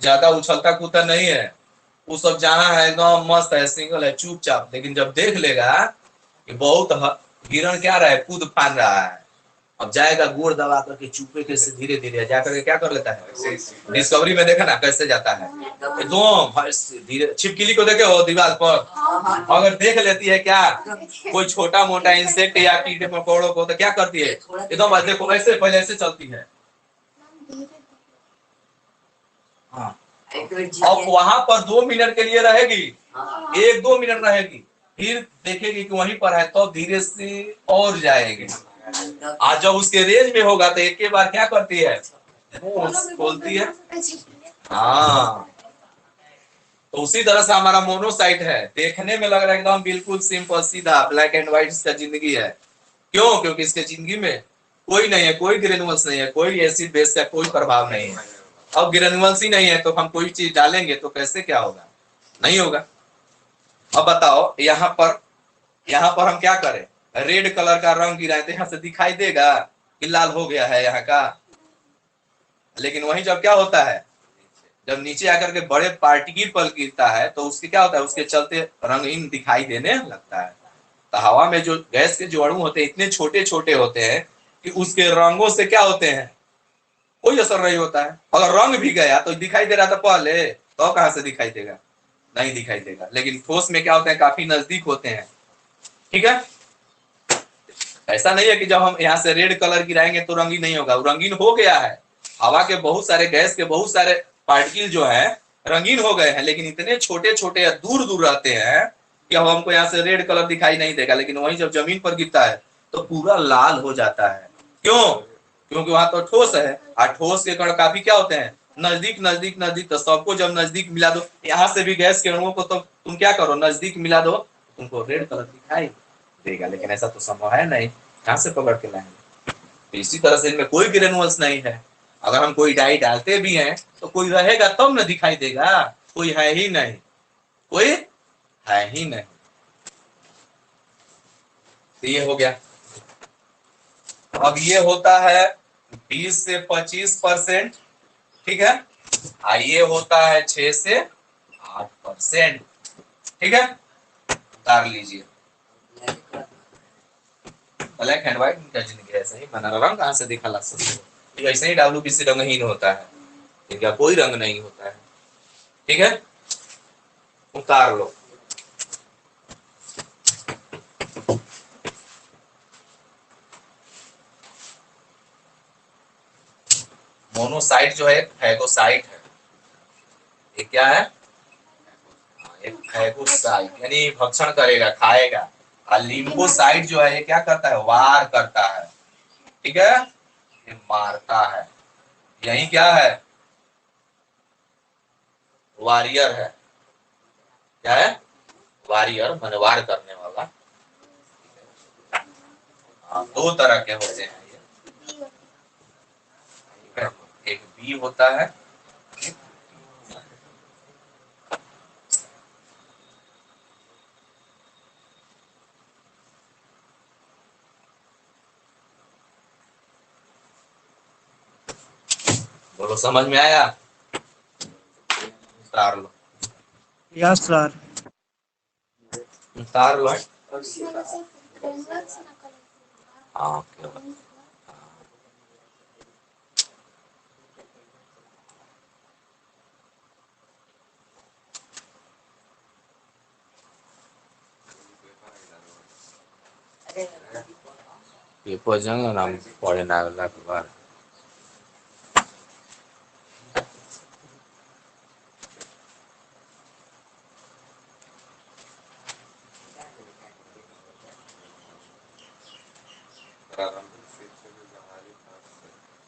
ज्यादा उछलता कूदता नहीं है, वो सब जहाँ है एकदम मस्त है, सिंगल है, चुपचाप, लेकिन जब देख लेगा कि बहुत हिरण क्या रहा है, कूद फान रहा है, अब जाएगा गोड़ दबा करके चुपे के से धीरे धीरे जाकर के क्या कर लेता है, डिस्कवरी में देखा ना कैसे जाता है, एकदम धीरे, छिपकली को देखे हो दीवार पर, अगर देख लेती है क्या कोई छोटा मोटा इंसेक्ट या कीड़े मकोड़ों को, तो क्या करती है, एकदम देखो ऐसे पहले ऐसे चलती है। हाँ, अब वहां पर 2 मिनट के लिए रहेगी, 1-2 मिनट रहेगी, फिर देखेगी कि वहीं पर है, तो धीरे से और जाएगी, आज जब उसके रेंज में होगा तो एक के बार क्या करती है, खोलती है। हाँ, तो उसी तरह से हमारा मोनोसाइट है, देखने में लग रहा है एकदम बिल्कुल सिंपल सीधा ब्लैक एंड व्हाइट इसका जिंदगी है, क्यों, क्योंकि इसके जिंदगी में कोई नहीं है, कोई ग्रेनुअल्स नहीं है, कोई एसिड बेस का कोई प्रभाव नहीं है। अब ग्रेनुअल्स ही नहीं है तो हम कोई चीज डालेंगे तो कैसे क्या होगा, नहीं होगा। अब बताओ यहाँ पर हम क्या करें, रेड कलर का रंग गिराए तो यहाँ से दिखाई देगा कि लाल हो गया है यहाँ का, लेकिन वही जब क्या होता है, जब नीचे आकर के बड़े पार्टिकल पल गिरता है तो उसके क्या होता है, उसके चलते रंगीन दिखाई देने लगता है। तो हवा में जो गैस के जो अणु होते हैं इतने छोटे छोटे होते हैं कि उसके रंगों से क्या होते हैं, कोई असर नहीं होता है। अगर रंग भी गया तो दिखाई दे रहा था पहले, तो कहां से दिखाई देगा, नहीं दिखाई देगा। लेकिन ठोस में क्या होता है, काफी नजदीक होते हैं, ठीक है। ऐसा नहीं है कि जब हम यहाँ से रेड कलर गिराएंगे तो रंगीन नहीं होगा, वो रंगीन हो गया है, हवा के बहुत सारे गैस के बहुत सारे पार्टिकल जो है रंगीन हो गए हैं, लेकिन इतने छोटे छोटे या दूर दूर रहते हैं कि अब हमको यहाँ से रेड कलर दिखाई नहीं देगा, लेकिन वही जब जमीन पर गिरता है तो पूरा लाल हो जाता है। क्यों, क्योंकि वहां तो ठोस है, और ठोस के कण काफी क्या होते हैं, नजदीक नजदीक नजदीक, तो सबको जब नजदीक मिला दो, यहाँ से भी गैस के अणुओं को तो तुम क्या करो, नजदीक मिला दो, तुमको रेड कलर दिखाई देगा, लेकिन ऐसा तो संभव है नहीं, कहाँ से पकड़ के लाएंगे। तो इसी तरह से इनमें कोई ग्रेनुअल्स नहीं है, अगर हम कोई डाई डालते भी हैं तो कोई रहेगा तब तो न दिखाई देगा, कोई है ही नहीं, कोई है ही नहीं। तो ये हो गया। अब ये होता है 20 से 25%, ठीक है, ये होता है 6 से 8%, ठीक है, उतार लीजिए। ब्लैक एंड व्हाइट इनका जिंदगी ऐसा ही बना, रंग कहाँ से दिखा ला सकते, ऐसे ही डब्ल्यूबीसी रंगहीन होता है, इनका कोई रंग नहीं होता है, ठीक है, उतार लो। मोनोसाइट जो है एक फैगोसाइट है। ये क्या है? एक फैगोसाइट यानी भक्षण करेगा, खाएगा। और लिम्फोसाइट जो है ये क्या करता है? वार करता है। ठीक है, ये मारता है। यही क्या है? वॉरियर है। क्या है? वॉरियर माने वार करने वाला। हाँ, दो तरह के होते हैं ये। एक बी होता है। बोलो, समझ में आया? उतार लो, यस सर। उतार लो। हाँ, केवल paper jangan nam pode na lakukan. Praram